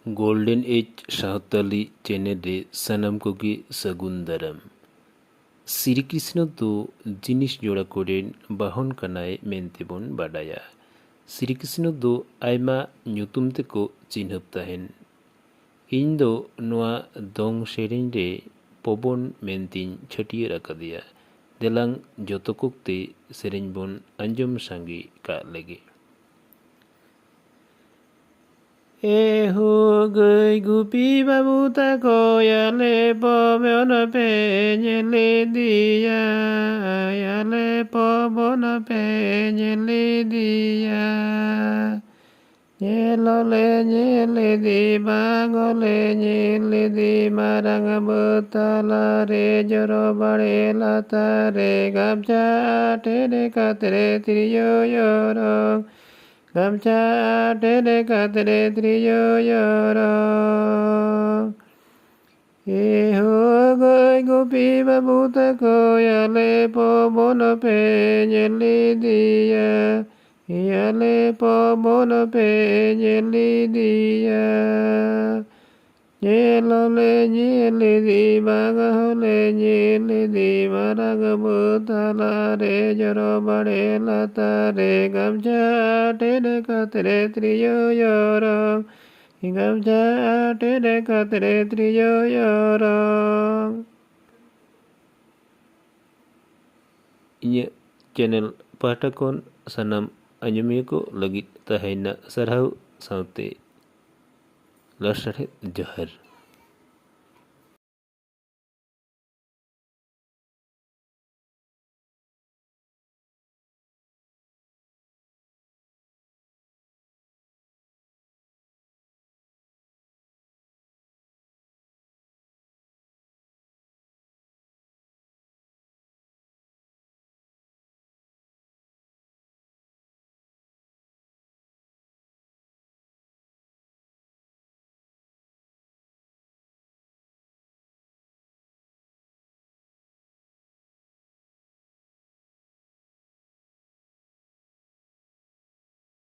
golden age सावताली channel रे सनम कोगी सगुन दाराम श्री कृष्ण तो जिनिस जोड़ा कोरेन बाहन कनाय मेनतेबन बाडाया श्री कृष्ण दो आयमा ᱧᱩᱛᱩᱢ तेको चिन्हब ताहेन ᱤᱧ ᱫᱚ ᱱᱚᱣᱟ ᱫᱚᱝ ᱥᱮᱨᱮᱧ ᱨᱮ ᱯᱚᱵᱚᱱ ᱢᱮᱱᱛᱤᱧ ᱪᱷᱟᱹᱴᱭᱟᱹᱨ ᱟᱠᱟᱫᱮᱭᱟ ᱫᱮᱞᱟᱝ ᱡᱚᱛᱚ ᱠᱚᱜᱛᱮ ᱥᱮᱨᱮᱧ ᱵᱚᱱ ᱟᱸᱡᱚᱢ ᱥᱟᱸᱜᱮ ᱠᱟᱜ ᱞᱮᱜᱮ एहो गई गुपी बाबू तको याले पवन पे ले दिया याले पवन पे ले दिया nyele di bangole nyele di marang betala re joro bare lata re gamcha tere katre triyo yorong gamcha tere katre triyo yorong eho goi gopi babu tako yale po bono pe nyele diya Yale pabona pe nyeli dia nyelole nyeli di bagahole nyeli di maraga butala re joro bare lata re gamcha tere katre triyo yorong gamcha tere katre triyo yorong Inya channel patakon sanam anjumiya ko lagit tahayna sarhau saute lasare johar